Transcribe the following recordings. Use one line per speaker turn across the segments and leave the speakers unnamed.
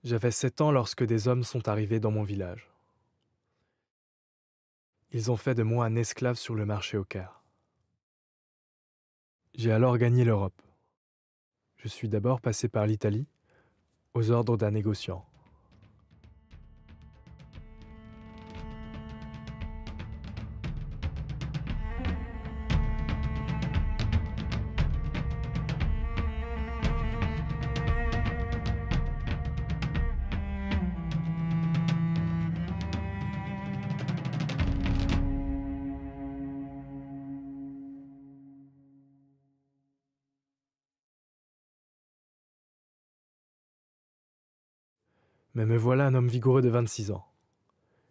J'avais 7 ans lorsque des hommes sont arrivés dans mon village. Ils ont fait de moi un esclave sur le marché au Caire. J'ai alors gagné l'Europe. Je suis d'abord passé par l'Italie, aux ordres d'un négociant. Mais me voilà un homme vigoureux de 26 ans.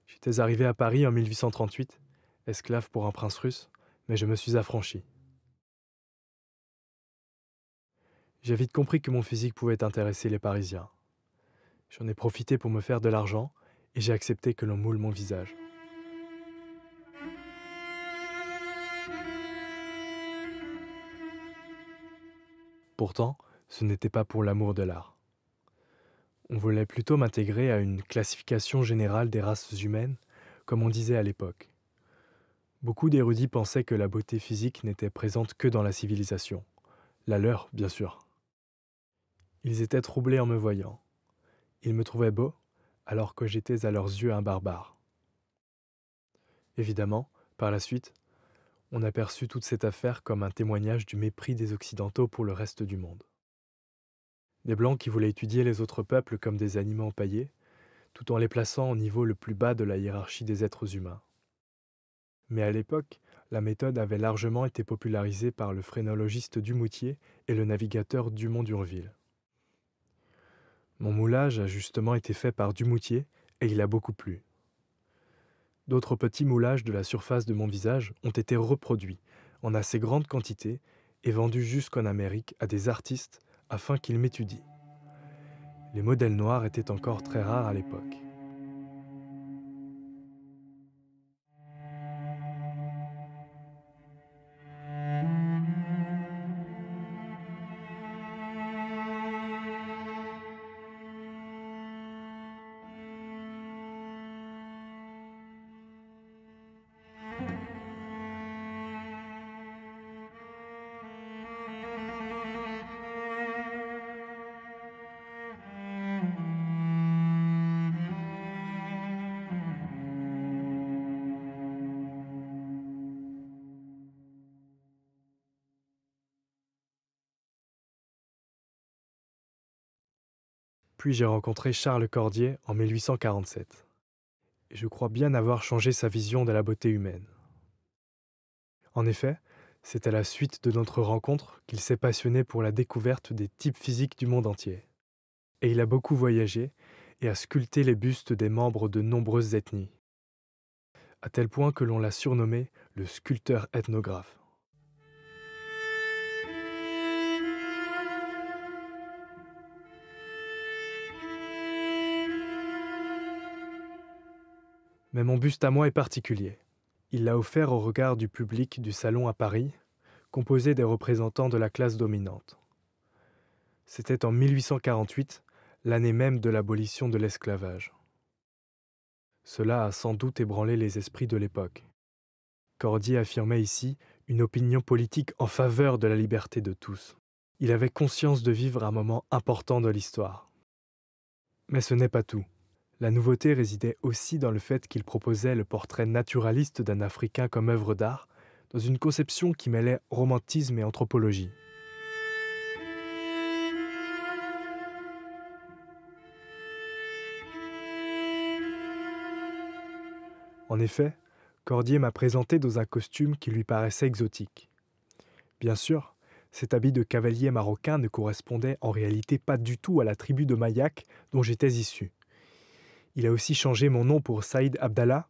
J'étais arrivé à Paris en 1838, esclave pour un prince russe, mais je me suis affranchi. J'ai vite compris que mon physique pouvait intéresser les Parisiens. J'en ai profité pour me faire de l'argent et j'ai accepté que l'on moule mon visage. Pourtant, ce n'était pas pour l'amour de l'art. On voulait plutôt m'intégrer à une classification générale des races humaines, comme on disait à l'époque. Beaucoup d'érudits pensaient que la beauté physique n'était présente que dans la civilisation. La leur, bien sûr. Ils étaient troublés en me voyant. Ils me trouvaient beau, alors que j'étais à leurs yeux un barbare. Évidemment, par la suite, on aperçut toute cette affaire comme un témoignage du mépris des Occidentaux pour le reste du monde. Des Blancs qui voulaient étudier les autres peuples comme des animaux empaillés, tout en les plaçant au niveau le plus bas de la hiérarchie des êtres humains. Mais à l'époque, la méthode avait largement été popularisée par le phrénologiste Dumoutier et le navigateur Dumont d'Urville. Mon moulage a justement été fait par Dumoutier et il a beaucoup plu. D'autres petits moulages de la surface de mon visage ont été reproduits en assez grande quantité et vendus jusqu'en Amérique à des artistes afin qu'ils m'étudient. Les modèles noirs étaient encore très rares à l'époque. Puis j'ai rencontré Charles Cordier en 1847. Et je crois bien avoir changé sa vision de la beauté humaine. En effet, c'est à la suite de notre rencontre qu'il s'est passionné pour la découverte des types physiques du monde entier. Et il a beaucoup voyagé et a sculpté les bustes des membres de nombreuses ethnies, à tel point que l'on l'a surnommé le sculpteur ethnographe. Mais mon buste à moi est particulier. Il l'a offert au regard du public du salon à Paris, composé des représentants de la classe dominante. C'était en 1848, l'année même de l'abolition de l'esclavage. Cela a sans doute ébranlé les esprits de l'époque. Cordier affirmait ici une opinion politique en faveur de la liberté de tous. Il avait conscience de vivre un moment important de l'histoire. Mais ce n'est pas tout. La nouveauté résidait aussi dans le fait qu'il proposait le portrait naturaliste d'un Africain comme œuvre d'art, dans une conception qui mêlait romantisme et anthropologie. En effet, Cordier m'a présenté dans un costume qui lui paraissait exotique. Bien sûr, cet habit de cavalier marocain ne correspondait en réalité pas du tout à la tribu de Mayak dont j'étais issu. Il a aussi changé mon nom pour Saïd Abdallah,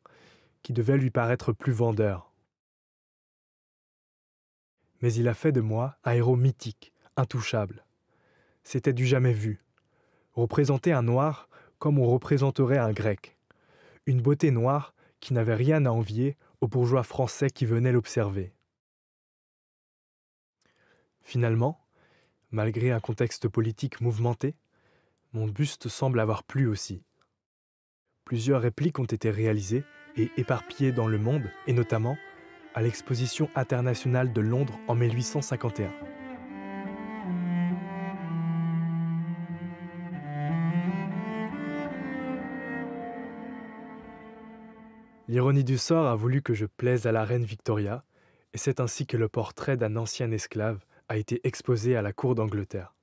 qui devait lui paraître plus vendeur. Mais il a fait de moi un héros mythique, intouchable. C'était du jamais vu. Représenter un noir comme on représenterait un grec. Une beauté noire qui n'avait rien à envier aux bourgeois français qui venaient l'observer. Finalement, malgré un contexte politique mouvementé, Mon buste semble avoir plu aussi. Plusieurs répliques ont été réalisées et éparpillées dans le monde, et notamment à l'Exposition internationale de Londres en 1851. L'ironie du sort a voulu que je plaise à la reine Victoria, et c'est ainsi que le portrait d'un ancien esclave a été exposé à la cour d'Angleterre.